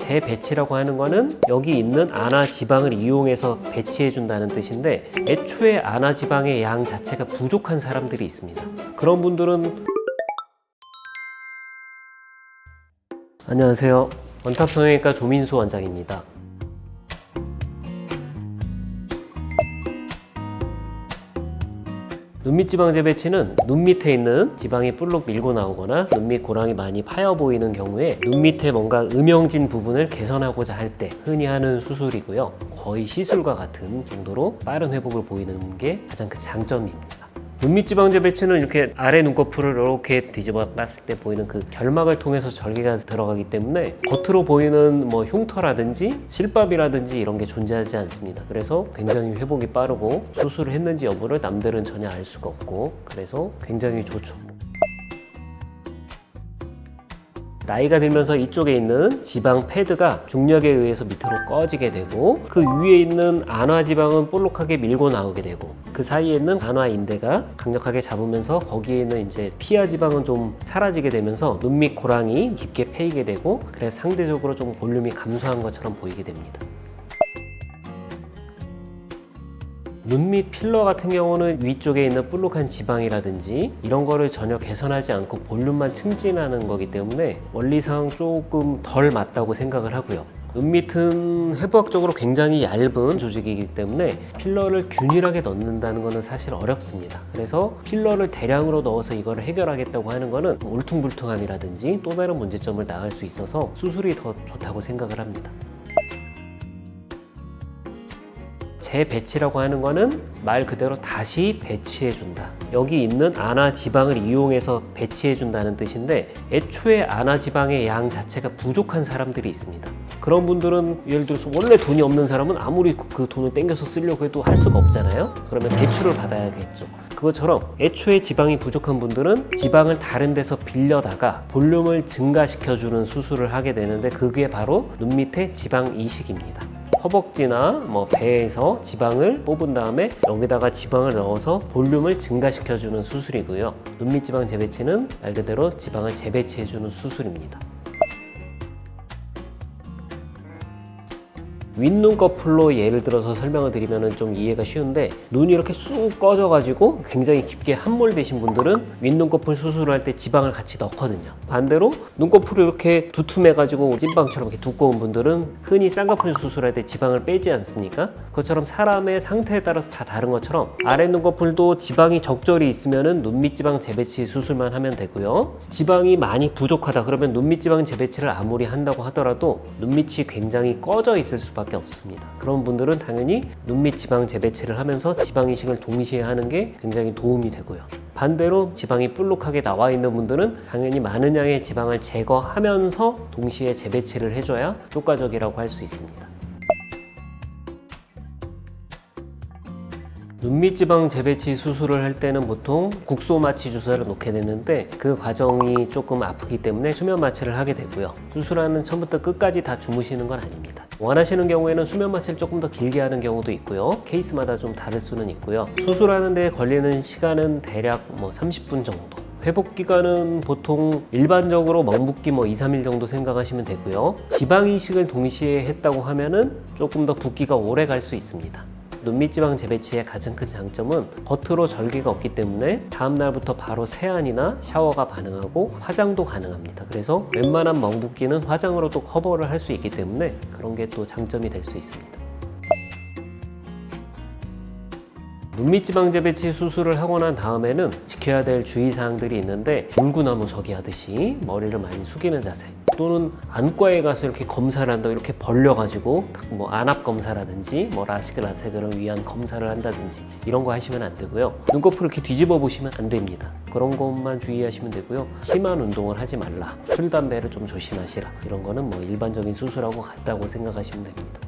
재배치라고 하는 거는 여기 있는 안화 지방을 이용해서 배치해 준다는 뜻인데, 애초에 안화 지방의 양 자체가 부족한 사람들이 있습니다. 그런 분들은 안녕하세요. 원탑 성형외과 조민수 원장입니다. 눈밑 지방 재배치는 눈 밑에 있는 지방이 볼록 밀고 나오거나 눈 밑 고랑이 많이 파여 보이는 경우에 눈 밑에 뭔가 음영진 부분을 개선하고자 할 때 흔히 하는 수술이고요. 거의 시술과 같은 정도로 빠른 회복을 보이는 게 가장 큰 장점입니다. 눈밑 지방 재배치는 이렇게 아래 눈꺼풀을 이렇게 뒤집어 봤을 때 보이는 그 결막을 통해서 절개가 들어가기 때문에 겉으로 보이는 뭐 흉터라든지 실밥이라든지 이런 게 존재하지 않습니다. 그래서 굉장히 회복이 빠르고 수술을 했는지 여부를 남들은 전혀 알 수가 없고, 그래서 굉장히 좋죠. 나이가 들면서 이쪽에 있는 지방 패드가 중력에 의해서 밑으로 꺼지게 되고, 그 위에 있는 안화 지방은 볼록하게 밀고 나오게 되고, 그 사이에 있는 안화 인대가 강력하게 잡으면서 거기에 있는 이제 피하 지방은 좀 사라지게 되면서 눈 밑 고랑이 깊게 패이게 되고, 그래서 상대적으로 좀 볼륨이 감소한 것처럼 보이게 됩니다. 눈밑 필러 같은 경우는 위쪽에 있는 볼록한 지방이라든지 이런 거를 전혀 개선하지 않고 볼륨만 증진하는 거기 때문에 원리상 조금 덜 맞다고 생각을 하고요. 눈밑은 해부학적으로 굉장히 얇은 조직이기 때문에 필러를 균일하게 넣는다는 것은 사실 어렵습니다. 그래서 필러를 대량으로 넣어서 이걸 해결하겠다고 하는 것은 울퉁불퉁함이라든지 또 다른 문제점을 낳을 수 있어서 수술이 더 좋다고 생각을 합니다. 재배치라고 하는 거는 말 그대로 다시 배치해 준다. 여기 있는 안화 지방을 이용해서 배치해 준다는 뜻인데, 애초에 안화 지방의 양 자체가 부족한 사람들이 있습니다. 그런 분들은 예를 들어서 원래 돈이 없는 사람은 아무리 그 돈을 땡겨서 쓰려고 해도 할 수가 없잖아요. 그러면 대출을 받아야겠죠. 그것처럼 애초에 지방이 부족한 분들은 지방을 다른 데서 빌려다가 볼륨을 증가시켜주는 수술을 하게 되는데, 그게 바로 눈 밑에 지방 이식입니다. 허벅지나 뭐 배에서 지방을 뽑은 다음에 여기다가 지방을 넣어서 볼륨을 증가시켜주는 수술이고요. 눈밑 지방 재배치는 말 그대로 지방을 재배치해주는 수술입니다. 윗눈꺼풀로 예를 들어서 설명을 드리면 좀 이해가 쉬운데, 눈이 이렇게 쑥 꺼져가지고 굉장히 깊게 함몰되신 분들은 윗눈꺼풀 수술을 할 때 지방을 같이 넣거든요. 반대로 눈꺼풀이 이렇게 두툼해가지고 찐빵처럼 이렇게 두꺼운 분들은 흔히 쌍꺼풀 수술할 때 지방을 빼지 않습니까? 그것처럼 사람의 상태에 따라서 다 다른 것처럼 아래 눈꺼풀도 지방이 적절히 있으면 눈밑 지방 재배치 수술만 하면 되고요. 지방이 많이 부족하다 그러면 눈밑 지방 재배치를 아무리 한다고 하더라도 눈밑이 굉장히 꺼져 있을 수밖에 없습니다. 그런 분들은 당연히 눈밑 지방 재배치를 하면서 지방 이식을 동시에 하는 게 굉장히 도움이 되고요. 반대로 지방이 볼록하게 나와 있는 분들은 당연히 많은 양의 지방을 제거하면서 동시에 재배치를 해줘야 효과적이라고 할 수 있습니다. 눈밑 지방 재배치 수술을 할 때는 보통 국소 마취 주사를 놓게 되는데, 그 과정이 조금 아프기 때문에 수면 마취를 하게 되고요. 수술하는 처음부터 끝까지 다 주무시는 건 아닙니다. 원하시는 경우에는 수면 마취를 조금 더 길게 하는 경우도 있고요. 케이스마다 좀 다를 수는 있고요. 수술하는 데 걸리는 시간은 대략 30분 정도. 회복 기간은 보통 일반적으로 멍붓기 2, 3일 정도 생각하시면 되고요. 지방 이식을 동시에 했다고 하면은 조금 더 붓기가 오래 갈 수 있습니다. 눈밑 지방 재배치의 가장 큰 장점은 겉으로 절개가 없기 때문에 다음 날부터 바로 세안이나 샤워가 가능하고 화장도 가능합니다. 그래서 웬만한 멍붓기는 화장으로 또 커버를 할 수 있기 때문에 그런 게 또 장점이 될 수 있습니다. 눈밑 지방 재배치 수술을 하고 난 다음에는 지켜야 될 주의사항들이 있는데, 물구나무 서기 하듯이 머리를 많이 숙이는 자세, 또는 안과에 가서 이렇게 검사를 한다고 이렇게 벌려가지고 안압 검사라든지 라식 라섹을 위한 검사를 한다든지 이런 거 하시면 안 되고요. 눈꺼풀을 이렇게 뒤집어 보시면 안 됩니다. 그런 것만 주의하시면 되고요. 심한 운동을 하지 말라, 술, 담배를 좀 조심하시라, 이런 거는 일반적인 수술하고 같다고 생각하시면 됩니다.